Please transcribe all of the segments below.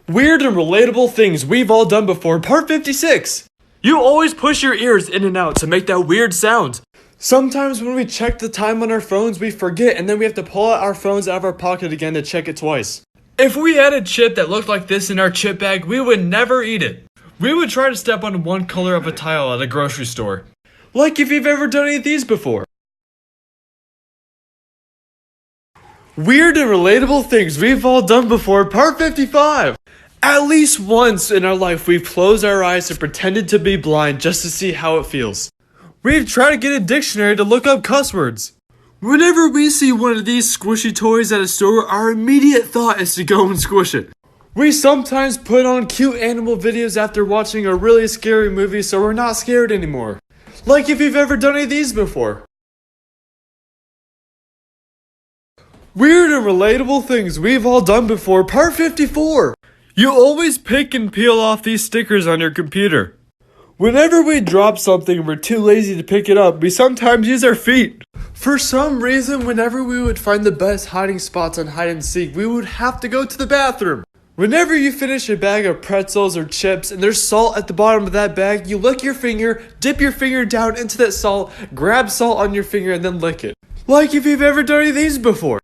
Weird and relatable things we've all done before, part 56. You always push your ears in and out to make that weird sound. Sometimes when we check the time on our phones, we forget and then we have to pull out our phones out of our pocket again to check it twice. If we had a chip that looked like this in our chip bag, we would never eat it. We would try to step on one color of a tile at a grocery store. Like if you've ever done any of these before. Weird and relatable things we've all done before, part 55. At least once in our life, we've closed our eyes and pretended to be blind just to see how it feels. We've tried to get a dictionary to look up cuss words. Whenever we see one of these squishy toys at a store, our immediate thought is to go and squish it. We sometimes put on cute animal videos after watching a really scary movie so we're not scared anymore. Like if you've ever done any of these before. Weird and relatable things we've all done before, part 54. You always pick and peel off these stickers on your computer. Whenever we drop something and we're too lazy to pick it up, we sometimes use our feet. For some reason, whenever we would find the best hiding spots on hide and seek, we would have to go to the bathroom. Whenever you finish a bag of pretzels or chips and there's salt at the bottom of that bag, you lick your finger, dip your finger down into that salt, grab salt on your finger and then lick it. Like if you've ever done any of these before.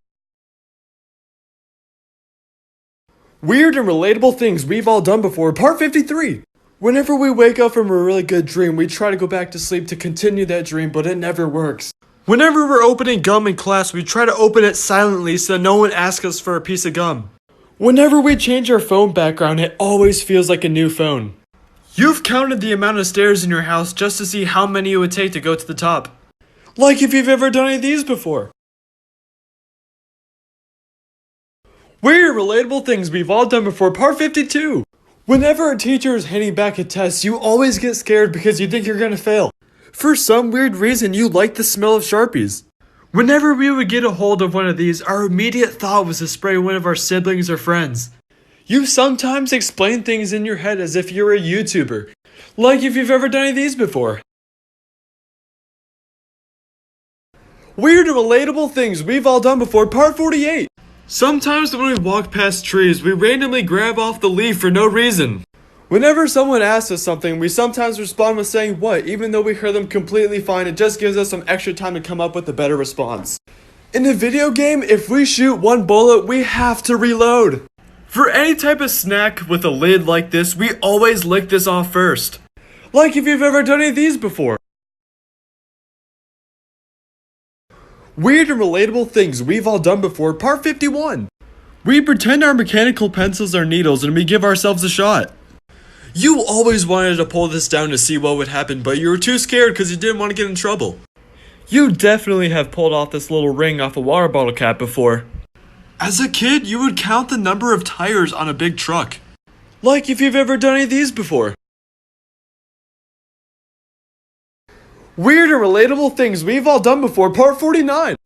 Weird and relatable things we've all done before, part 53. Whenever we wake up from a really good dream, we try to go back to sleep to continue that dream, but it never works. Whenever we're opening gum in class, we try to open it silently so no one asks us for a piece of gum. Whenever we change our phone background, it always feels like a new phone. You've counted the amount of stairs in your house just to see how many it would take to go to the top. Like if you've ever done any of these before. Weird relatable things we've all done before, part 52. Whenever a teacher is handing back a test, you always get scared because you think you're gonna fail. For some weird reason, you like the smell of Sharpies. Whenever we would get a hold of one of these, our immediate thought was to spray one of our siblings or friends. You sometimes explain things in your head as if you're a YouTuber. Like if you've ever done any of these before. Weird and relatable things we've all done before, part 48. Sometimes when we walk past trees, we randomly grab off the leaf for no reason. Whenever someone asks us something, we sometimes respond with saying what, even though we heard them completely fine, it just gives us some extra time to come up with a better response. In a video game, if we shoot one bullet, we have to reload. For any type of snack with a lid like this, we always lick this off first. Like if you've ever done any of these before. Weird and relatable things we've all done before, part 51. We pretend our mechanical pencils are needles and we give ourselves a shot. You always wanted to pull this down to see what would happen, but you were too scared because you didn't want to get in trouble. You definitely have pulled off this little ring off a water bottle cap before. As a kid, you would count the number of tires on a big truck. Like if you've ever done any of these before. Weird and relatable things we've all done before, part 49.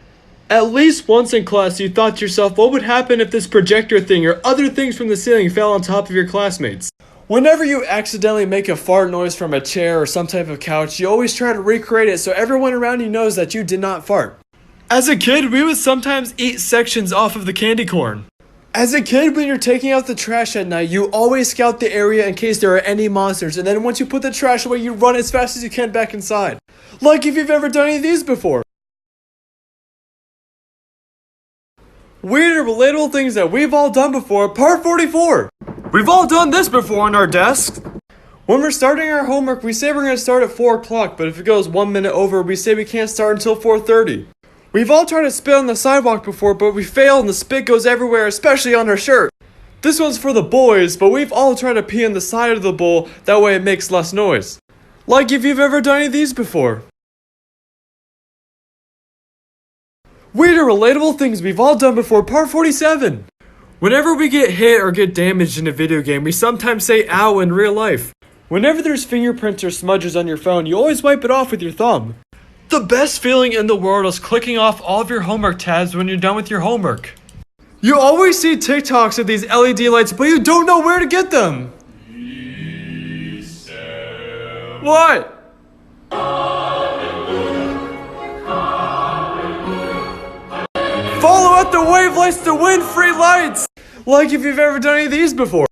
At least once in class, you thought to yourself, what would happen if this projector thing or other things from the ceiling fell on top of your classmates? Whenever you accidentally make a fart noise from a chair or some type of couch, you always try to recreate it so everyone around you knows that you did not fart. As a kid, we would sometimes eat sections off of the candy corn. As a kid, when you're taking out the trash at night, you always scout the area in case there are any monsters, and then once you put the trash away, you run as fast as you can back inside. Like if you've ever done any of these before. Weird and relatable things that we've all done before, part 44. We've all done this before on our desks. When we're starting our homework, we say we're going to start at 4 o'clock, but if it goes 1 minute over, we say we can't start until 4:30. We've all tried to spit on the sidewalk before, but we fail and the spit goes everywhere, especially on our shirt. This one's for the boys, but we've all tried to pee on the side of the bowl, that way it makes less noise. Like if you've ever done any of these before. Weird and relatable things we've all done before, part 47. Whenever we get hit or get damaged in a video game, we sometimes say ow in real life. Whenever there's fingerprints or smudges on your phone, you always wipe it off with your thumb. The best feeling in the world is clicking off all of your homework tabs when you're done with your homework. You always see TikToks of these LED lights, but you don't know where to get them. Yeetstem. What? Follow up the wavelengths to win free lights! Like if you've ever done any of these before.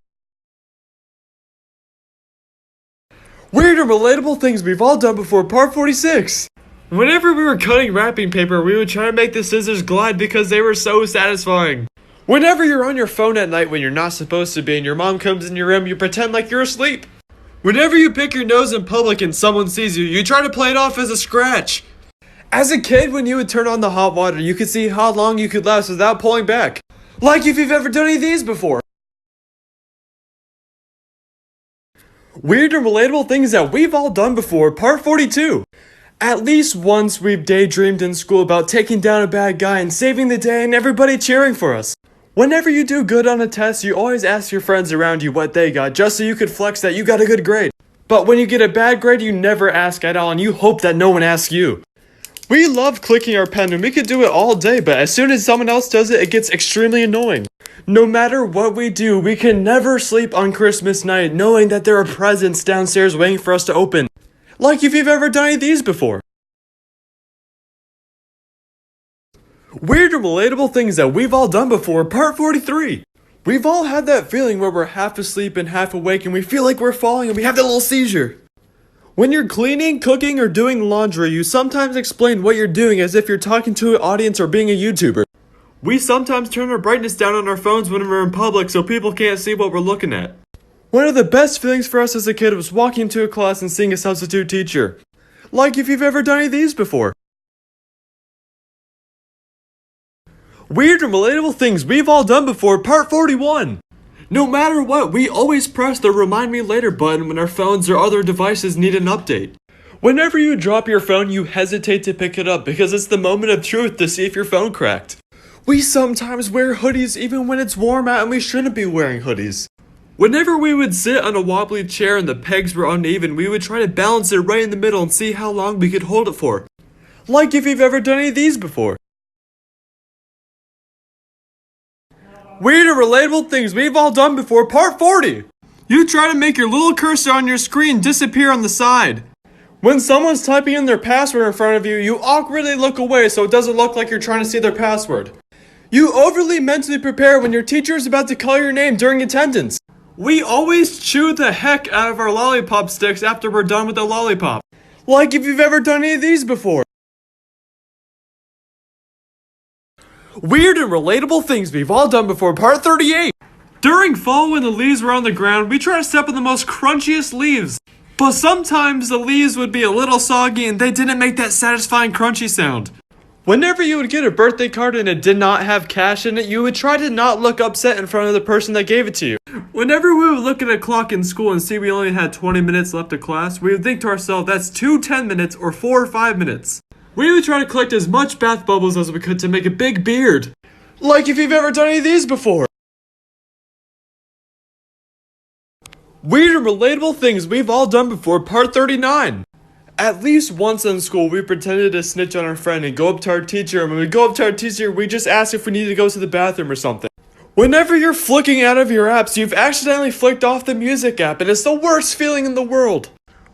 Weird and relatable things we've all done before, part 46. Whenever we were cutting wrapping paper, we would try to make the scissors glide because they were so satisfying. Whenever you're on your phone at night when you're not supposed to be and your mom comes in your room, you pretend like you're asleep. Whenever you pick your nose in public and someone sees you, you try to play it off as a scratch. As a kid, when you would turn on the hot water, you could see how long you could last without pulling back. Like if you've ever done any of these before. Weird and relatable things that we've all done before, part 42. At least once we've daydreamed in school about taking down a bad guy and saving the day and everybody cheering for us. Whenever you do good on a test, you always ask your friends around you what they got just so you could flex that you got a good grade. But when you get a bad grade, you never ask at all and you hope that no one asks you. We love clicking our pen and we could do it all day, but as soon as someone else does it, it gets extremely annoying. No matter what we do, we can never sleep on Christmas night knowing that there are presents downstairs waiting for us to open. Like if you've ever done any of these before. Weird and relatable things that we've all done before, part 43. We've all had that feeling where we're half asleep and half awake and we feel like we're falling and we have that little seizure. When you're cleaning, cooking, or doing laundry, you sometimes explain what you're doing as if you're talking to an audience or being a YouTuber. We sometimes turn our brightness down on our phones when we're in public so people can't see what we're looking at. One of the best feelings for us as a kid was walking into a class and seeing a substitute teacher. Like if you've ever done any of these before. Weird and relatable things we've all done before, part 41. No matter what, we always press the remind me later button when our phones or other devices need an update. Whenever you drop your phone, you hesitate to pick it up because it's the moment of truth to see if your phone cracked. We sometimes wear hoodies even when it's warm out and we shouldn't be wearing hoodies. Whenever we would sit on a wobbly chair and the pegs were uneven, we would try to balance it right in the middle and see how long we could hold it for. Like if you've ever done any of these before. Weird and relatable things we've all done before, part 40. You try to make your little cursor on your screen disappear on the side. When someone's typing in their password in front of you, you awkwardly look away so it doesn't look like you're trying to see their password. You overly mentally prepare when your teacher is about to call your name during attendance. We always chew the heck out of our lollipop sticks after we're done with the lollipop. Like if you've ever done any of these before. Weird and relatable things we've all done before, part 38. During fall when the leaves were on the ground, we try to step on the most crunchiest leaves. But sometimes the leaves would be a little soggy and they didn't make that satisfying crunchy sound. Whenever you would get a birthday card and it did not have cash in it, you would try to not look upset in front of the person that gave it to you. Whenever we would look at a clock in school and see we only had 20 minutes left of class, we would think to ourselves, that's 2 10 minutes or 4 or 5 minutes. We would try to collect as much bath bubbles as we could to make a big beard. Like if you've ever done any of these before. Weird and relatable things we've all done before, part 39. At least once in school, we pretended to snitch on our friend and go up to our teacher, and when we go up to our teacher, we just ask if we need to go to the bathroom or something. Whenever you're flicking out of your apps, you've accidentally flicked off the music app, and it's the worst feeling in the world.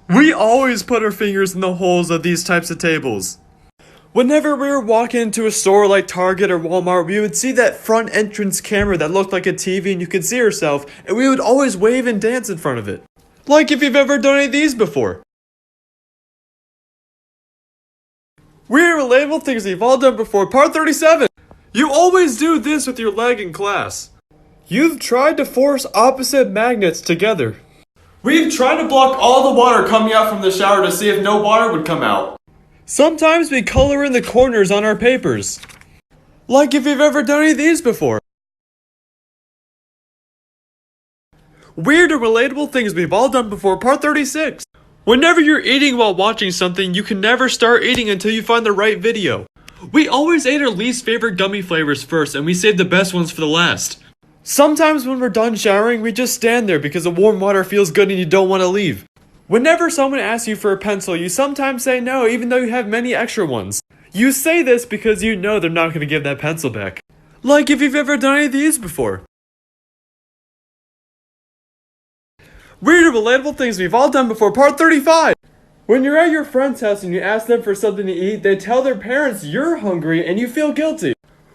We always put our fingers in the holes of these types of tables. Whenever we were walking into a store like Target or Walmart, we would see that front entrance camera that looked like a TV and you could see yourself, and we would always wave and dance in front of it. Like if you've ever done any of these before. Weird and relatable things you've all done before, part 37. You always do this with your leg in class. You've tried to force opposite magnets together. We've tried to block all the water coming out from the shower to see if no water would come out. Sometimes we color in the corners on our papers. Like if you've ever done any of these before. Weird and relatable things we've all done before, part 36. Whenever you're eating while watching something, you can never start eating until you find the right video. We always ate our least favorite gummy flavors first, and we saved the best ones for the last. Sometimes when we're done showering, we just stand there because the warm water feels good and you don't want to leave. Whenever someone asks you for a pencil, you sometimes say no, even though you have many extra ones. You say this because you know they're not going to give that pencil back. Like if you've ever done any of these before. Weird and relatable things we've all done before, part 35. When you're at your friend's house and you ask them for something to eat, they tell their parents you're hungry and you feel guilty.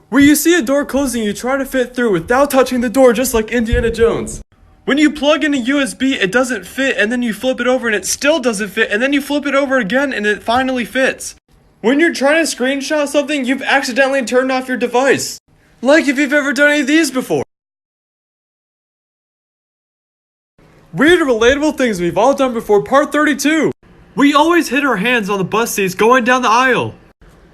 Where you see a door closing, you try to fit through without touching the door just like Indiana Jones. When you plug in a USB, it doesn't fit, and then you flip it over and it still doesn't fit, and then you flip it over again and it finally fits. When you're trying to screenshot something, you've accidentally turned off your device. Like if you've ever done any of these before. Weird and relatable things we've all done before, part 32. We always hit our hands on the bus seats going down the aisle.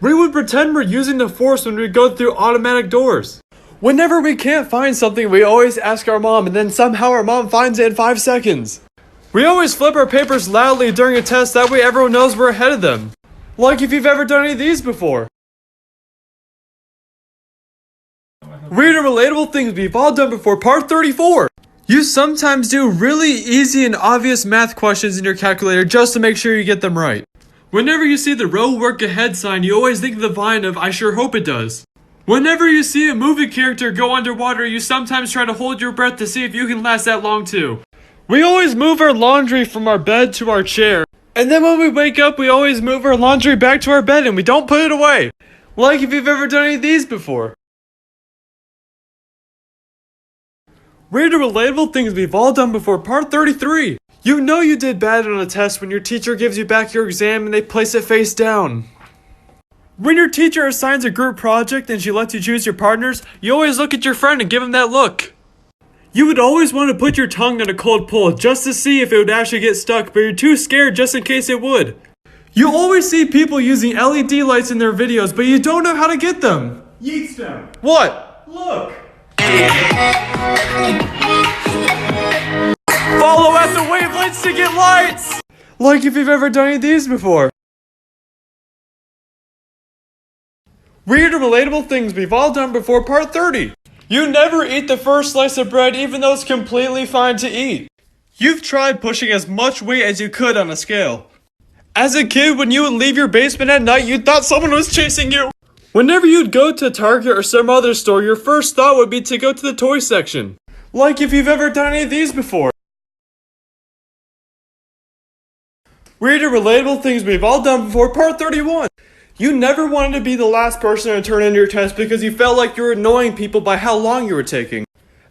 We would pretend we're using the force when we go through automatic doors. Whenever we can't find something, we always ask our mom, and then somehow our mom finds it in 5 seconds. We always flip our papers loudly during a test, that way everyone knows we're ahead of them. Like if you've ever done any of these before. Weird and relatable things we've all done before, part 34. You sometimes do really easy and obvious math questions in your calculator just to make sure you get them right. Whenever you see the row work ahead sign, you always think of the vine of I sure hope it does. Whenever you see a movie character go underwater, you sometimes try to hold your breath to see if you can last that long too. We always move our laundry from our bed to our chair. And then when we wake up, we always move our laundry back to our bed and we don't put it away. Like if you've ever done any of these before. Weird and relatable things we've all done before, part 33. You know you did bad on a test when your teacher gives you back your exam and they place it face down. When your teacher assigns a group project and she lets you choose your partners, you always look at your friend and give him that look. You would always want to put your tongue on a cold pull just to see if it would actually get stuck, but you're too scared just in case it would. You always see people using LED lights in their videos, but you don't know how to get them. Yeetstem. What? Look. Follow at the wavelengths to get lights! Like if you've ever done any of these before. Weird and relatable things we've all done before, part 30. You never eat the first slice of bread even though it's completely fine to eat. You've tried pushing as much weight as you could on a scale. As a kid, when you would leave your basement at night, you thought someone was chasing you. Whenever you'd go to Target or some other store, your first thought would be to go to the toy section. Like if you've ever done any of these before. Weird and relatable things we've all done before, part 31. You never wanted to be the last person to turn in your test because you felt like you were annoying people by how long you were taking.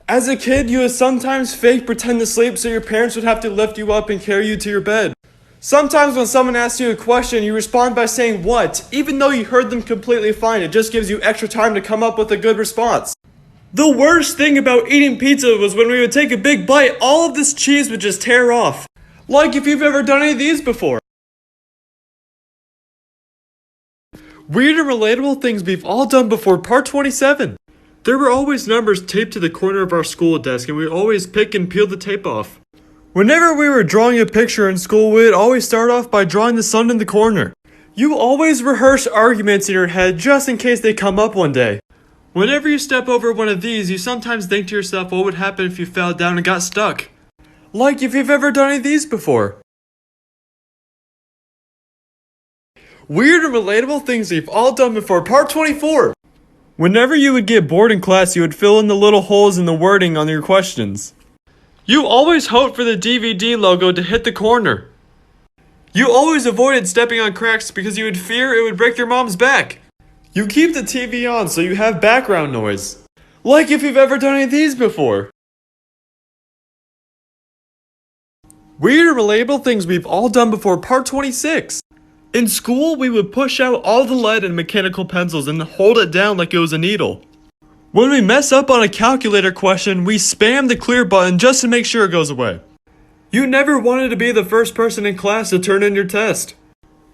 As a kid, you would sometimes fake pretend to sleep so your parents would have to lift you up and carry you to your bed. Sometimes when someone asks you a question, you respond by saying what, even though you heard them completely fine. It just gives you extra time to come up with a good response. The worst thing about eating pizza was when we would take a big bite, all of this cheese would just tear off. Like if you've ever done any of these before. Weird and relatable things we've all done before, part 27. There were always numbers taped to the corner of our school desk and we would always pick and peel the tape off. Whenever we were drawing a picture in school, we would always start off by drawing the sun in the corner. You always rehearse arguments in your head just in case they come up one day. Whenever you step over one of these, you sometimes think to yourself what would happen if you fell down and got stuck. Like if you've ever done any of these before. Weird and relatable things we've all done before, part 24. Whenever you would get bored in class, you would fill in the little holes in the wording on your questions. You always hoped for the DVD logo to hit the corner. You always avoided stepping on cracks because you would fear it would break your mom's back. You keep the TV on so you have background noise. Like if you've ever done any of these before. Weird and relatable things we've all done before, part 26. In school, we would push out all the lead in mechanical pencils and hold it down like it was a needle. When we mess up on a calculator question, we spam the clear button just to make sure it goes away. You never wanted to be the first person in class to turn in your test.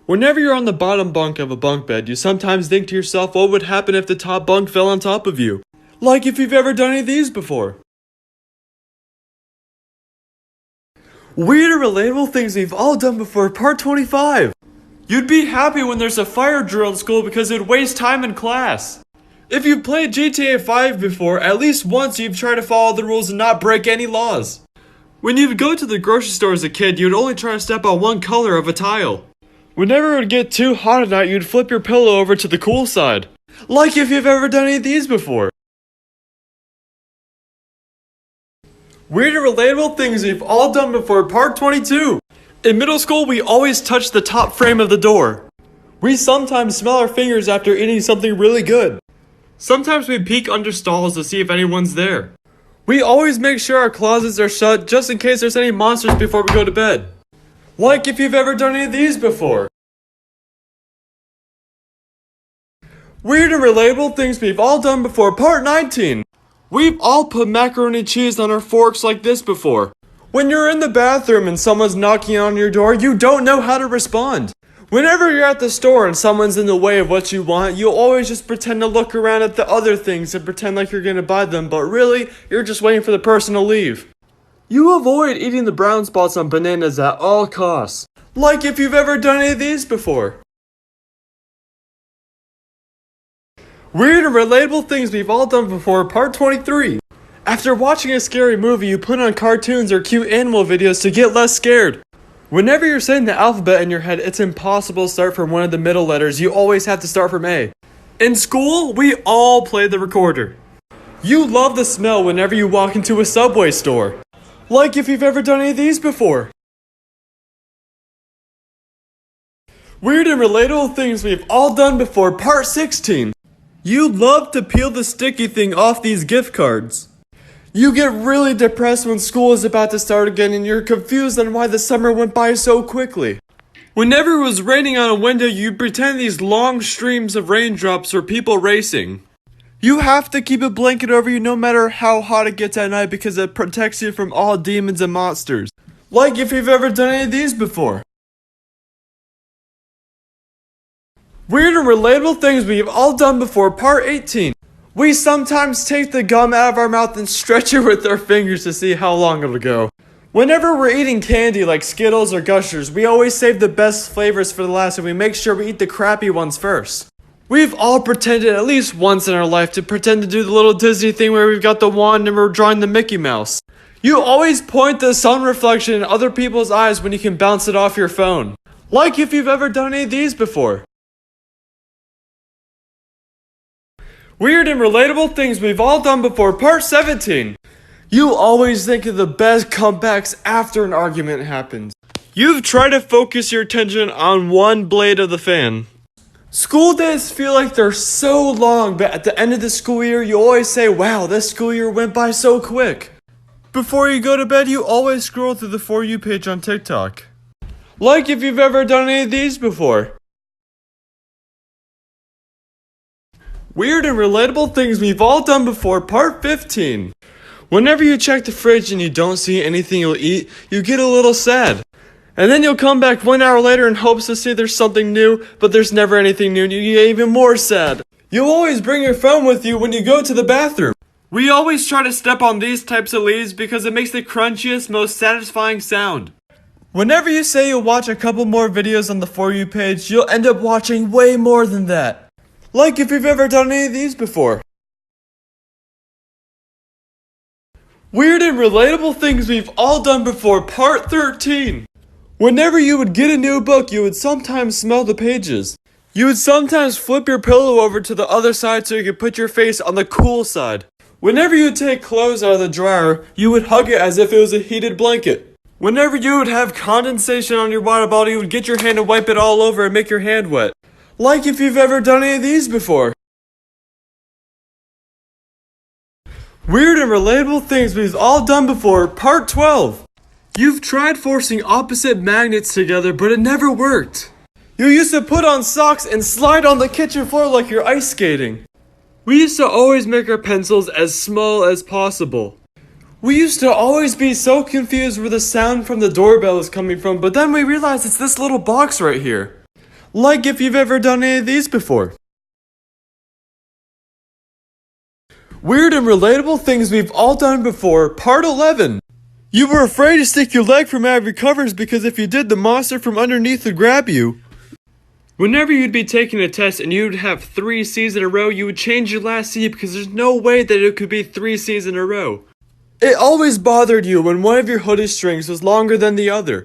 Whenever you're on the bottom bunk of a bunk bed, you sometimes think to yourself what would happen if the top bunk fell on top of you. Like if you've ever done any of these before. Weird and relatable things we've all done before, part 25. You'd be happy when there's a fire drill in school because it would waste time in class. If you've played GTA 5 before, at least once you've tried to follow the rules and not break any laws. When you'd go to the grocery store as a kid, you'd only try to step on one color of a tile. Whenever it would get too hot at night, you'd flip your pillow over to the cool side. Like if you've ever done any of these before. Weird and relatable things we've all done before, part 22. In middle school, we always touched the top frame of the door. We sometimes smell our fingers after eating something really good. Sometimes we peek under stalls to see if anyone's there. We always make sure our closets are shut just in case there's any monsters before we go to bed. Like if you've ever done any of these before. Weird and relatable things we've all done before, part 19. We've all put macaroni and cheese on our forks like this before. When you're in the bathroom and someone's knocking on your door, you don't know how to respond. Whenever you're at the store and someone's in the way of what you want, you'll always just pretend to look around at the other things and pretend like you're gonna buy them, but really, you're just waiting for the person to leave. You avoid eating the brown spots on bananas at all costs. Like if you've ever done any of these before. Weird and relatable things we've all done before, part 23. After watching a scary movie, you put on cartoons or cute animal videos to get less scared. Whenever you're saying the alphabet in your head, it's impossible to start from one of the middle letters. You always have to start from A. In school, we all play the recorder. You love the smell whenever you walk into a Subway store. Like if you've ever done any of these before. Weird and relatable things we've all done before, part 16. You love to peel the sticky thing off these gift cards. You get really depressed when school is about to start again and you're confused on why the summer went by so quickly. Whenever it was raining on a window, you'd pretend these long streams of raindrops were people racing. You have to keep a blanket over you no matter how hot it gets at night because it protects you from all demons and monsters. Like if you've ever done any of these before. Weird and relatable things we've all done before, part 18. We sometimes take the gum out of our mouth and stretch it with our fingers to see how long it'll go. Whenever we're eating candy like Skittles or Gushers, we always save the best flavors for the last and we make sure we eat the crappy ones first. We've all pretended at least once in our life to pretend to do the little Disney thing where we've got the wand and we're drawing the Mickey Mouse. You always point the sun reflection in other people's eyes when you can bounce it off your phone. Like if you've ever done any of these before. Weird and relatable things we've all done before, part 17. You always think of the best comebacks after an argument happens. You've tried to focus your attention on one blade of the fan. School days feel like they're so long, but at the end of the school year, you always say, wow, this school year went by so quick. Before you go to bed, you always scroll through the For You page on TikTok. Like if you've ever done any of these before. Weird and relatable things we've all done before, part 15. Whenever you check the fridge and you don't see anything you'll eat, you get a little sad. And then you'll come back 1 hour later in hopes to see there's something new, but there's never anything new and you get even more sad. You'll always bring your phone with you when you go to the bathroom. We always try to step on these types of leaves because it makes the crunchiest, most satisfying sound. Whenever you say you'll watch a couple more videos on the For You page, you'll end up watching way more than that. Like if you've ever done any of these before. Weird and relatable things we've all done before, part 13. Whenever you would get a new book, you would sometimes smell the pages. You would sometimes flip your pillow over to the other side so you could put your face on the cool side. Whenever you would take clothes out of the dryer, you would hug it as if it was a heated blanket. Whenever you would have condensation on your water bottle, you would get your hand and wipe it all over and make your hand wet. Like if you've ever done any of these before. Weird and relatable things we've all done before, part 12. You've tried forcing opposite magnets together, but it never worked. You used to put on socks and slide on the kitchen floor like you're ice skating. We used to always make our pencils as small as possible. We used to always be so confused where the sound from the doorbell is coming from, but then we realized it's this little box right here. Like if you've ever done any of these before. Weird and relatable things we've all done before, part 11. You were afraid to stick your leg from out of your covers because if you did, the monster from underneath would grab you. Whenever you'd be taking a test and you'd have 3 C's in a row, you would change your last C because there's no way that it could be 3 C's in a row. It always bothered you when one of your hoodie strings was longer than the other.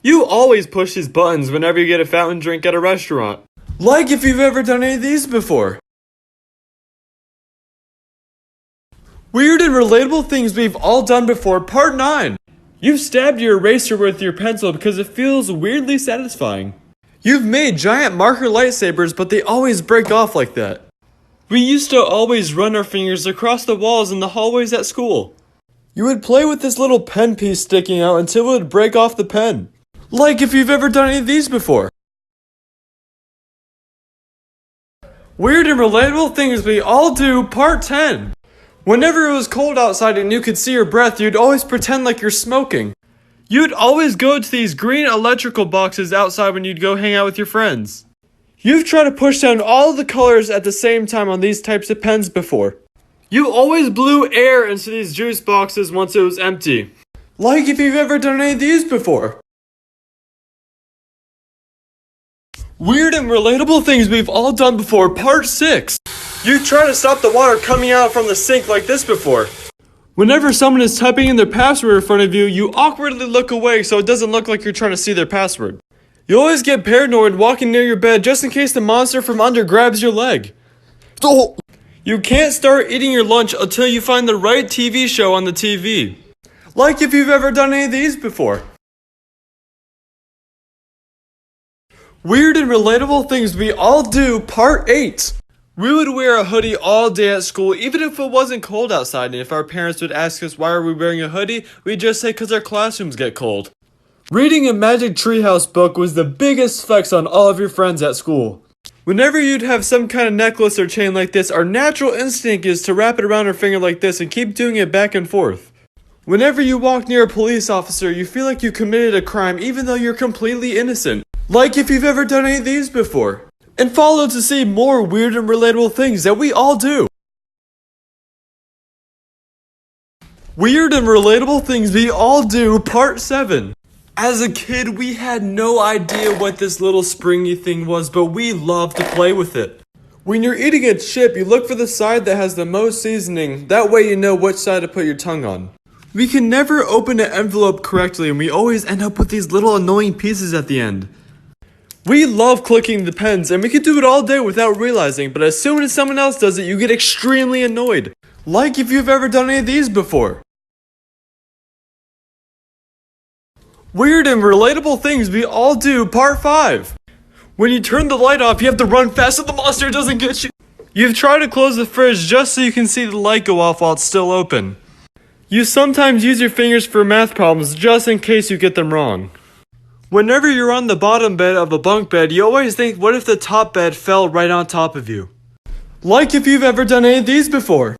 You always push these buttons whenever you get a fountain drink at a restaurant. Like if you've ever done any of these before. Weird and relatable things we've all done before, part 9. You've stabbed your eraser with your pencil because it feels weirdly satisfying. You've made giant marker lightsabers, but they always break off like that. We used to always run our fingers across the walls in the hallways at school. You would play with this little pen piece sticking out until it would break off the pen. Like if you've ever done any of these before. Weird and relatable things we all do, part 10. Whenever it was cold outside and you could see your breath, you'd always pretend like you're smoking. You'd always go to these green electrical boxes outside when you'd go hang out with your friends. You've tried to push down all the colors at the same time on these types of pens before. You always blew air into these juice boxes once it was empty. Like if you've ever done any of these before. Weird and relatable things we've all done before, part 6. You try to stop the water coming out from the sink like this before. Whenever someone is typing in their password in front of you, you awkwardly look away so it doesn't look like you're trying to see their password. You always get paranoid walking near your bed just in case the monster from under grabs your leg. You can't start eating your lunch until you find the right TV show on the TV. Like if you've ever done any of these before. Weird and relatable things we all do, part 8. We would wear a hoodie all day at school even if it wasn't cold outside, and if our parents would ask us why are we wearing a hoodie, we'd just say because our classrooms get cold. Reading a Magic Treehouse book was the biggest flex on all of your friends at school. Whenever you'd have some kind of necklace or chain like this, our natural instinct is to wrap it around our finger like this and keep doing it back and forth. Whenever you walk near a police officer, you feel like you committed a crime even though you're completely innocent. Like if you've ever done any of these before. And follow to see more weird and relatable things that we all do. Weird and relatable things we all do, part 7. As a kid, we had no idea what this little springy thing was, but we loved to play with it. When you're eating a chip, you look for the side that has the most seasoning. That way you know which side to put your tongue on. We can never open an envelope correctly, and we always end up with these little annoying pieces at the end. We love clicking the pens, and we can do it all day without realizing, but as soon as someone else does it, you get extremely annoyed. Like if you've ever done any of these before. Weird and relatable things we all do, part 5. When you turn the light off, you have to run fast so the monster doesn't get you. You've tried to close the fridge just so you can see the light go off while it's still open. You sometimes use your fingers for math problems just in case you get them wrong. Whenever you're on the bottom bed of a bunk bed, you always think, what if the top bed fell right on top of you? Like if you've ever done any of these before.